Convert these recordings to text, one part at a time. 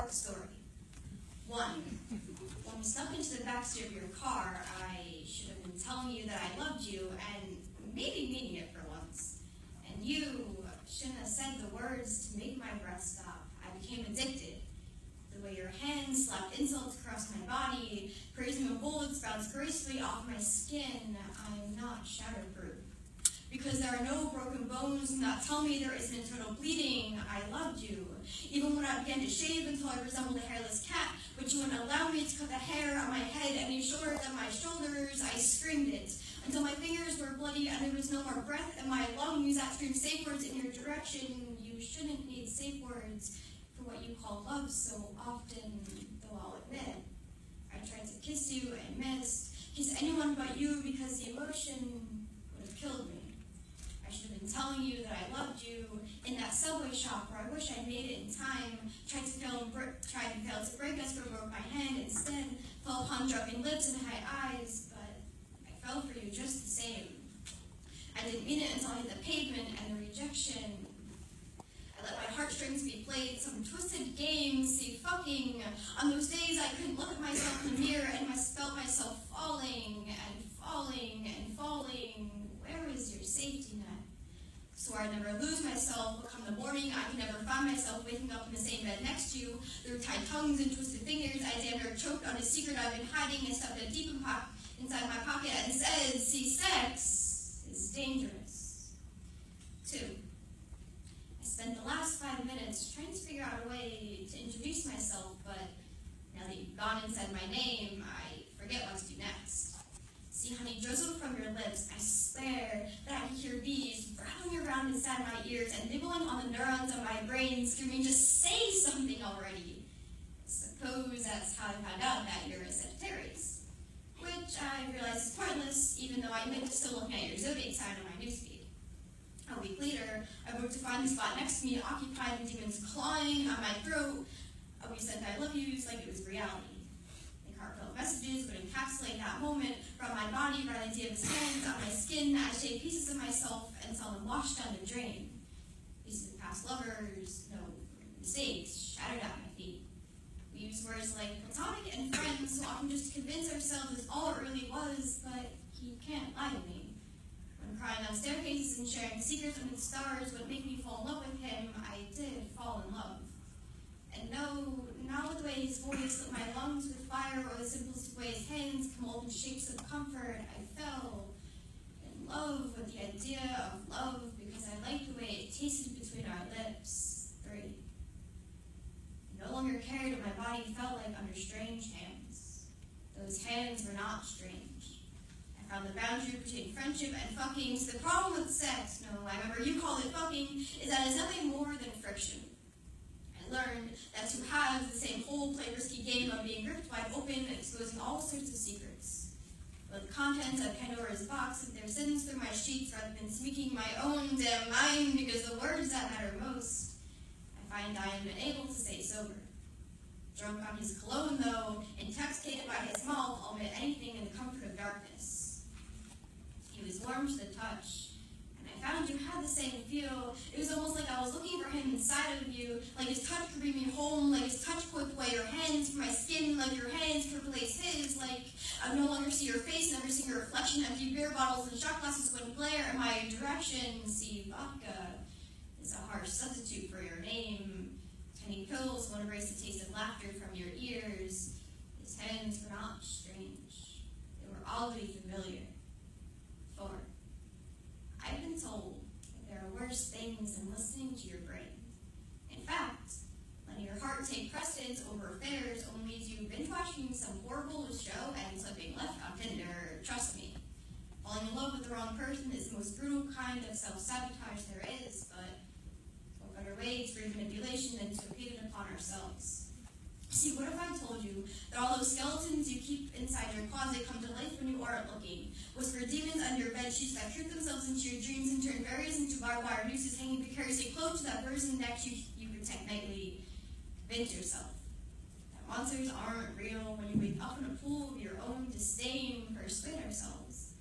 short story. 1. When we snuck into the backseat of your car, I should have been telling you that I loved you, and maybe meaning it for once. And you shouldn't have said the words to make my breath stop. I became addicted. The way your hands slapped insults across my body, praising when bullets bounced gracefully off my skin. I'm not shatterproof. Because there are no broken bones, do not tell me there isn't internal bleeding. I loved you. Even when I began to shave until I resembled a hairless cat, but you wouldn't allow me to cut the hair on my head any shorter than my shoulders, I screamed it, until my fingers were bloody and there was no more breath in my lungs. I screamed safe words in your direction. You shouldn't need safe words for what you call love so often, though I'll admit, I tried to kiss you and missed, kiss anyone but you because the emotion would have killed me. I should have been telling you that I loved you in that subway shop where I wish I'd made it in time, tried to fail to break us, but broke my hand instead, fell upon dropping lips and high eyes, but I fell for you just the same. I didn't mean it until I hit the pavement and the rejection. I let my heartstrings be played some twisted game, see fucking. On those days I couldn't look at myself in the mirror and I felt myself falling and falling and falling. Where is your safety net? Swore I'd never lose myself, but come the morning I could never find myself waking up in the same bed next to you. Through tied tongues and twisted fingers, I damn near choked on a secret I've been hiding and stuffed it deep inside my pocket and said, see, sex is dangerous. 2. I spent the last 5 minutes trying to figure out a way to introduce myself, but now that you've gone and said my name, I forget what to do next. See, honey, drizzle from your lips, I swear that I can hear bees rattling around inside my ears and nibbling on the neurons of my brain, screaming, just say something already. I suppose that's how I found out that you're a Sagittarius, which I realize is pointless, even though I admit to still looking at your zodiac sign on my newsfeed. A week later, I woke to find the spot next to me occupied with demons clawing on my throat. We sent I love yous like it was reality. Heartfelt messages would encapsulate that moment from my body by the idea of his hands on my skin. I shaved pieces of myself and saw them washed down the drain. Pieces of past lovers, no mistakes, shattered at my feet. We use words like platonic and friends so often just to convince ourselves it's all it really was, but he can't lie to me. When crying on staircases and sharing secrets under the stars would make me fall in love with him, I did fall in love. And no, not with the way his voice lit my lungs with fire or the simplest way his hands come all in shapes of comfort. I fell in love with the idea of love because I liked the way it tasted between our lips. 3. I no longer cared what my body felt like under strange hands. Those hands were not strange. I found the boundary between friendship and fucking. So the problem with sex, no, I remember you called it fucking, is that it's nothing more than friction. Learned that to have the same whole play risky game of being ripped wide open and exposing all sorts of secrets. But the contents of Pandora's box and their sins through my sheets rather than speaking my own damn mind because the words that matter most, I find I am unable to say sober. Drunk on his cologne though, intoxicated by his mouth, I'll admit anything in the comfort of darkness. He was warm to the touch. I found you had the same feel. It was almost like I was looking for him inside of you, like his touch could bring me home, like his touch could away your hands from my skin, like your hands could replace his, like I would no longer see your face, never see your reflection. Empty beer bottles and shot glasses wouldn't glare in my direction. See, vodka is a harsh substitute for your name. Tiny pills won't erase the taste of laughter from your ears. His hands were not strange. They were oddly familiar. 4. I've been told that there are worse things than listening to your brain. In fact, letting your heart take precedence over affairs only means you've been watching some horrible show and slipping left on Tinder. Trust me. Falling in love with the wrong person is the most brutal kind of self-sabotage there is, but what better way to bring manipulation than to repeat it upon ourselves? See, what if I told you that all those skeletons you keep inside your closet come to life when you aren't looking? Whisper demons under your bed sheets that trick themselves into your dreams and turn berries into barbed wire nooses hanging precariously close to that bird's neck you protect nightly. Convince yourself that monsters aren't real when you wake up in a pool of your own disdain. Persuade ourselves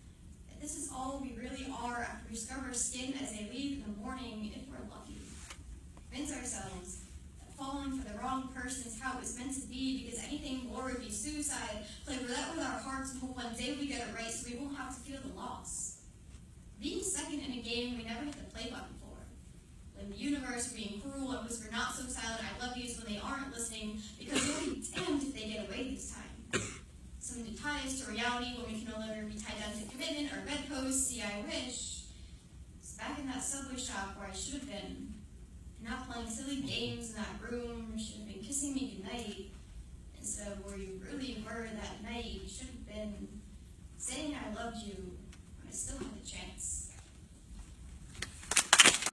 that this is all we really are after we scrub our skin as they leave in the morning if we're lucky. Convince ourselves that falling for the wrong wrong person is how it was meant to be, because anything more would be suicide. Play roulette with our hearts and hope one day we get it right so we won't have to feel the loss. Being second in a game we never hit the play button for. Blame the universe for being cruel and whisper not so silent I love yous when they aren't listening, because you'll be damned if they get away this time. Something to tie us to reality when we can no longer be tied down to commitment or bedposts. See, I wish it's back in that subway shop where I should have been. Not playing silly games in that room. Should have been kissing